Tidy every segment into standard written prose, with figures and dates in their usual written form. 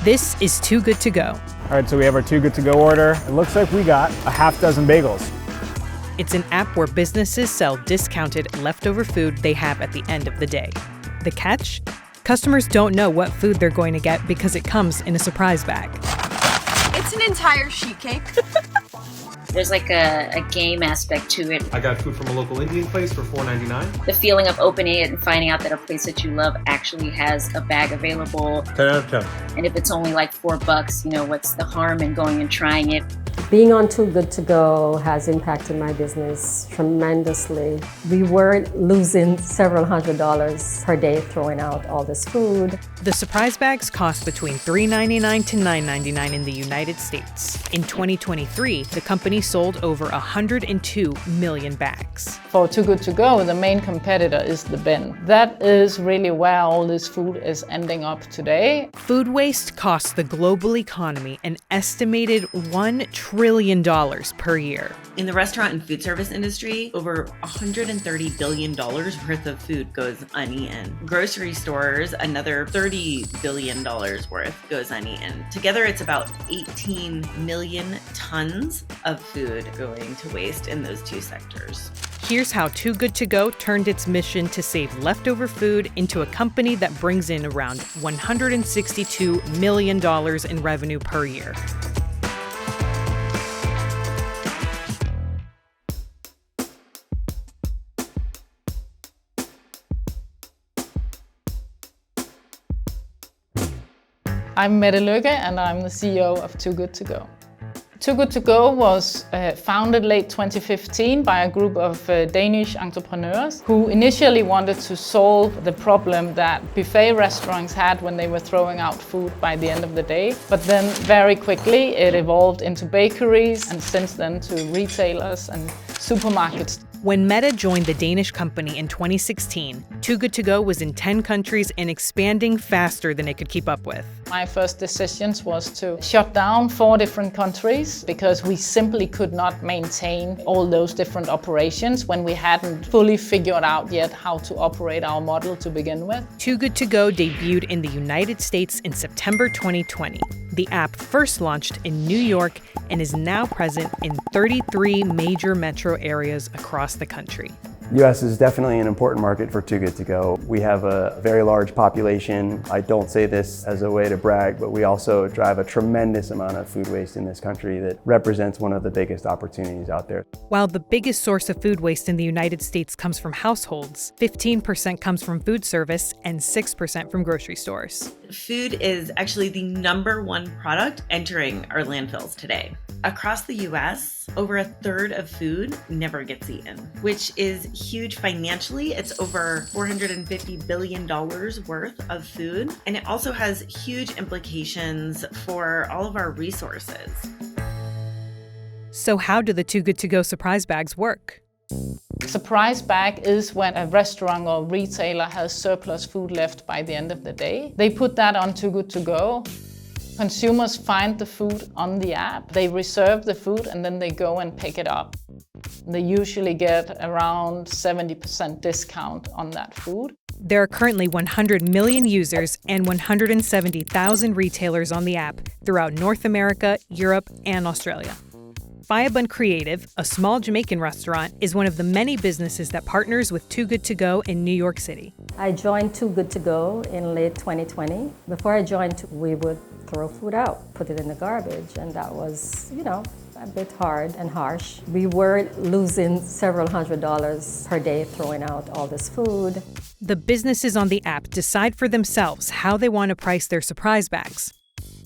This is Too Good To Go. All right, so we have our Too Good To Go order. It looks like we got a half dozen bagels. It's an app where businesses sell discounted leftover food they have at the end of the day. The catch? Customers don't know what food they're going to get because it comes in a surprise bag. It's an entire sheet cake. There's like a game aspect to it. I got food from a local Indian place for $4.99. The feeling of opening it and finding out that a place that you love actually has a bag available. 10 out of 10. And if it's only like $4, what's the harm in going and trying it? Being on Too Good To Go has impacted my business tremendously. We were losing several $100s per day throwing out all this food. The surprise bags cost between $3.99 to $9.99 in the United States. In 2023, the company sold over 102 million bags. For Too Good To Go, the main competitor is the bin. That is really where all this food is ending up today. Food waste costs the global economy an estimated $1 trillion per year. In the restaurant and food service industry, over $130 billion worth of food goes uneaten. Grocery stores, another $30 billion worth goes uneaten. Together, it's about 18 million tons of food going to waste in those two sectors. Here's how Too Good To Go turned its mission to save leftover food into a company that brings in around $162 million in revenue per year. I'm Mette Lykke and I'm the CEO of Too Good To Go. Too Good To Go was founded late 2015 by a group of Danish entrepreneurs who initially wanted to solve the problem that buffet restaurants had when they were throwing out food by the end of the day. But then very quickly it evolved into bakeries and since then to retailers and supermarkets. When Mette joined the Danish company in 2016, Too Good To Go was in 10 countries and expanding faster than it could keep up with. My first decision was to shut down 4 different countries because we simply could not maintain all those different operations when we hadn't fully figured out yet how to operate our model to begin with. Too Good To Go debuted in the United States in September 2020. The app first launched in New York and is now present in 33 major metro areas across the country. U.S. is definitely an important market for Too Good To Go. We have a very large population. I don't say this as a way to brag, but we also drive a tremendous amount of food waste in this country that represents one of the biggest opportunities out there. While the biggest source of food waste in the United States comes from households, 15% comes from food service and 6% from grocery stores. Food is actually the #1 product entering our landfills today. Across the U.S., over a third of food never gets eaten, which is huge financially. It's over $450 billion worth of food, and it also has huge implications for all of our resources. So how do the Too Good To Go surprise bags work? Surprise bag is when a restaurant or retailer has surplus food left by the end of the day. They put that on Too Good To Go. Consumers find the food on the app, they reserve the food and then they go and pick it up. They usually get around 70% discount on that food. There are currently 100 million users and 170,000 retailers on the app throughout North America, Europe, and Australia. Firebun Creative, a small Jamaican restaurant, is one of the many businesses that partners with Too Good To Go in New York City. I joined Too Good To Go in late 2020. Before I joined, we would throw food out, put it in the garbage, and that was, a bit hard and harsh. We were losing several $100s per day throwing out all this food. The businesses on the app decide for themselves how they want to price their surprise bags.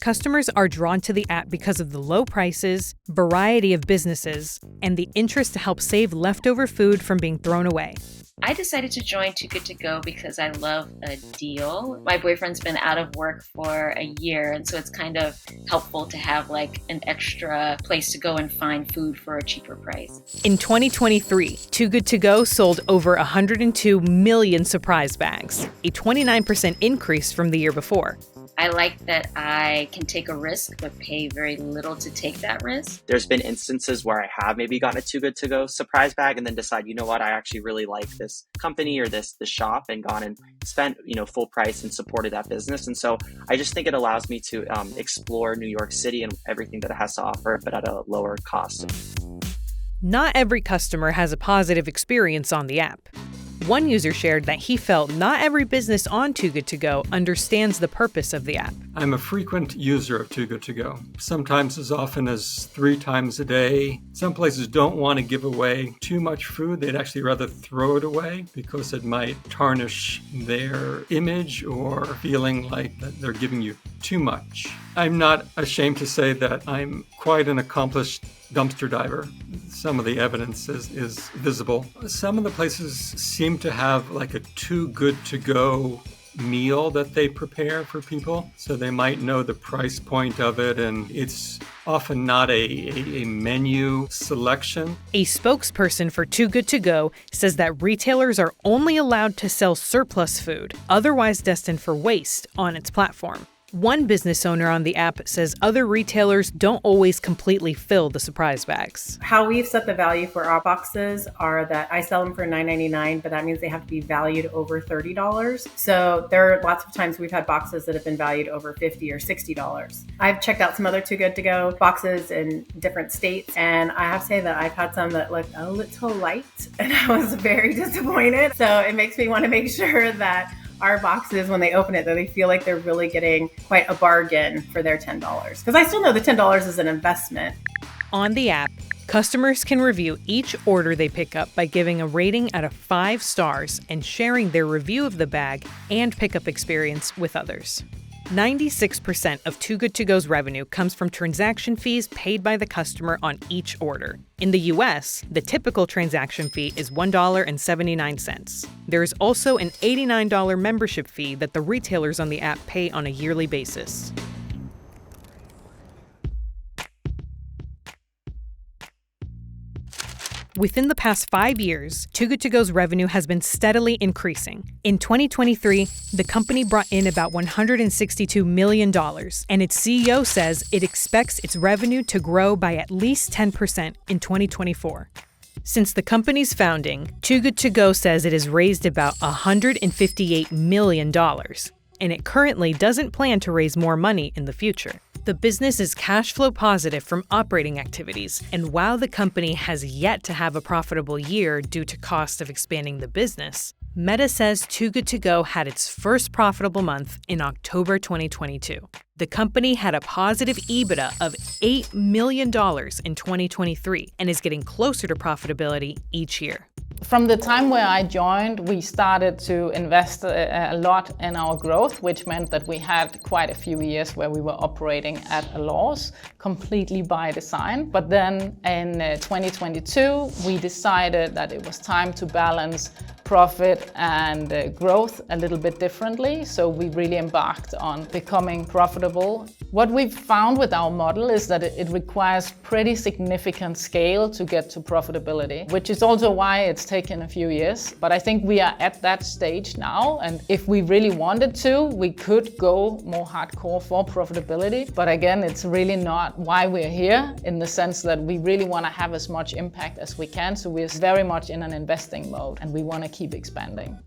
Customers are drawn to the app because of the low prices, variety of businesses, and the interest to help save leftover food from being thrown away. I decided to join Too Good To Go because I love a deal. My boyfriend's been out of work for a year, and so it's kind of helpful to have like an extra place to go and find food for a cheaper price. In 2023, Too Good To Go sold over 102 million surprise bags, a 29% increase from the year before. I like that I can take a risk but pay very little to take that risk. There's been instances where I have maybe gotten a Too Good To Go surprise bag and then decide, you know what, I actually really like this company or this shop, and gone and spent, full price and supported that business. And so I just think it allows me to explore New York City and everything that it has to offer, but at a lower cost. Not every customer has a positive experience on the app. One user shared that he felt not every business on Too Good To Go understands the purpose of the app. I'm a frequent user of Too Good To Go, sometimes as often as 3 times a day. Some places don't want to give away too much food. They'd actually rather throw it away because it might tarnish their image or feeling like that they're giving you too much. I'm not ashamed to say that I'm quite an accomplished dumpster diver. Some of the evidence is visible. Some of the places seem to have like a Too Good To Go meal that they prepare for people. So they might know the price point of it, and it's often not a menu selection. A spokesperson for Too Good To Go says that retailers are only allowed to sell surplus food, otherwise destined for waste, on its platform. One business owner on the app says other retailers don't always completely fill the surprise bags. How we've set the value for our boxes are that I sell them for $9.99, but that means they have to be valued over $30. So there are lots of times we've had boxes that have been valued over $50 or $60. I've checked out some other Too Good To Go boxes in different states, and I have to say that I've had some that look a little light, and I was very disappointed. So it makes me want to make sure that our boxes, when they open it, that they feel like they're really getting quite a bargain for their $10. Because I still know the $10 is an investment. On the app, customers can review each order they pick up by giving a rating out of 5 stars and sharing their review of the bag and pickup experience with others. 96% of Too Good To Go's revenue comes from transaction fees paid by the customer on each order. In the US, the typical transaction fee is $1.79. There is also an $89 membership fee that the retailers on the app pay on a yearly basis. Within the past 5 years, Too Good To Go's revenue has been steadily increasing. In 2023, the company brought in about $162 million, and its CEO says it expects its revenue to grow by at least 10% in 2024. Since the company's founding, Too Good To Go says it has raised about $158 million, and it currently doesn't plan to raise more money in the future. The business is cash flow positive from operating activities, and while the company has yet to have a profitable year due to cost of expanding the business, Meta says Too Good To Go had its first profitable month in October 2022. The company had a positive EBITDA of $8 million in 2023 and is getting closer to profitability each year. From the time where I joined, we started to invest a lot in our growth, which meant that we had quite a few years where we were operating at a loss, completely by design. But then in 2022, we decided that it was time to balance profit and growth a little bit differently. So we really embarked on becoming profitable. What we've found with our model is that it requires pretty significant scale to get to profitability, which is also why it's taken a few years. But I think we are at that stage now. And if we really wanted to, we could go more hardcore for profitability. But again, it's really not why we're here, in the sense that we really want to have as much impact as we can. So we're very much in an investing mode, and we want to keep expanding.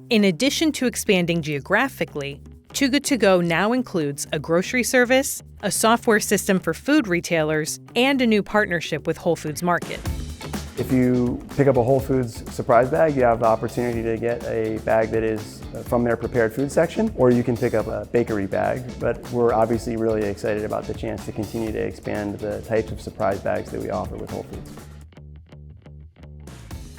In addition to expanding geographically, Too Good To Go now includes a grocery service, a software system for food retailers, and a new partnership with Whole Foods Market. If you pick up a Whole Foods surprise bag, you have the opportunity to get a bag that is from their prepared food section, or you can pick up a bakery bag. But we're obviously really excited about the chance to continue to expand the types of surprise bags that we offer with Whole Foods.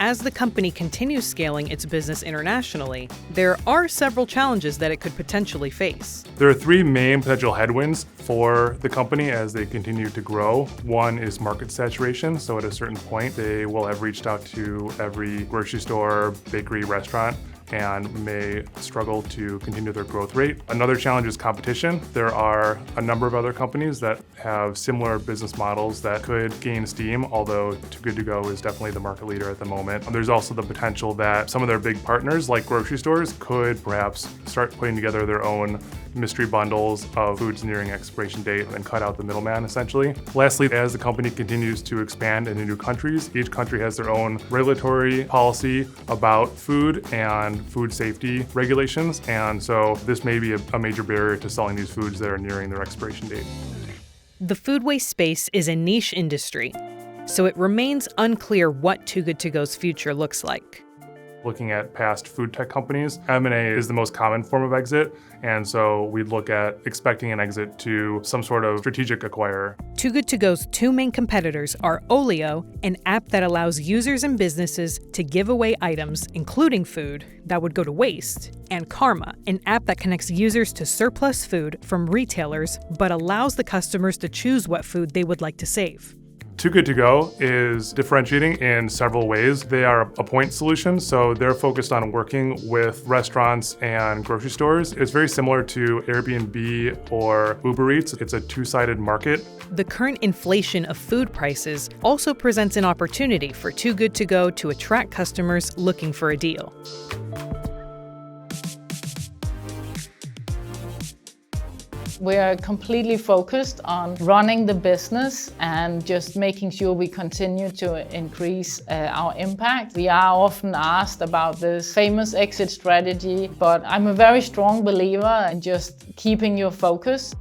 As the company continues scaling its business internationally, there are several challenges that it could potentially face. There are 3 main potential headwinds for the company as they continue to grow. One is market saturation, so at a certain point they will have reached out to every grocery store, bakery, restaurant and may struggle to continue their growth rate. Another challenge is competition. There are a number of other companies that have similar business models that could gain steam, although Too Good To Go is definitely the market leader at the moment. There's also the potential that some of their big partners, like grocery stores, could perhaps start putting together their own mystery bundles of foods nearing expiration date and cut out the middleman, essentially. Lastly, as the company continues to expand into new countries, each country has their own regulatory policy about food and food safety regulations, and so this may be a major barrier to selling these foods that are nearing their expiration date. The food waste space is a niche industry, so it remains unclear what Too Good To Go's future looks like. Looking at past food tech companies, M&A is the most common form of exit, and so we'd look at expecting an exit to some sort of strategic acquirer. Too Good To Go's two main competitors are Olio, an app that allows users and businesses to give away items, including food, that would go to waste, and Karma, an app that connects users to surplus food from retailers but allows the customers to choose what food they would like to save. Too Good To Go is differentiating in several ways. They are a point solution, so they're focused on working with restaurants and grocery stores. It's very similar to Airbnb or Uber Eats. It's a two-sided market. The current inflation of food prices also presents an opportunity for Too Good To Go to attract customers looking for a deal. We are completely focused on running the business and just making sure we continue to increase our impact. We are often asked about this famous exit strategy, but I'm a very strong believer in just keeping your focus.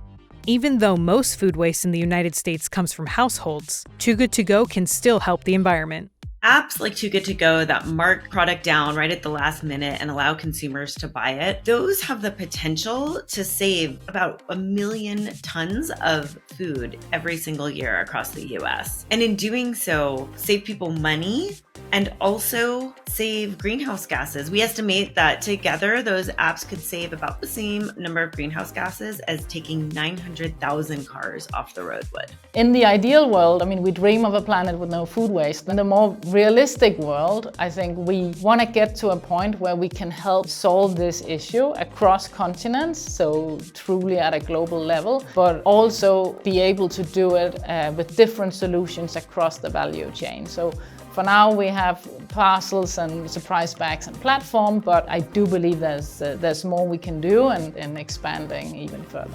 Even though most food waste in the United States comes from households, Too Good To Go can still help the environment. Apps like Too Good To Go that mark product down right at the last minute and allow consumers to buy it, those have the potential to save about 1 million tons of food every single year across the US. And in doing so, save people money and also save greenhouse gases. We estimate that together those apps could save about the same number of greenhouse gases as taking 900,000 cars off the road would. In the ideal world, we dream of a planet with no food waste. In the more realistic world, I think we want to get to a point where we can help solve this issue across continents, so truly at a global level, but also be able to do it with different solutions across the value chain. So for now, we have parcels and surprise bags and platform, but I do believe there's more we can do and expanding even further.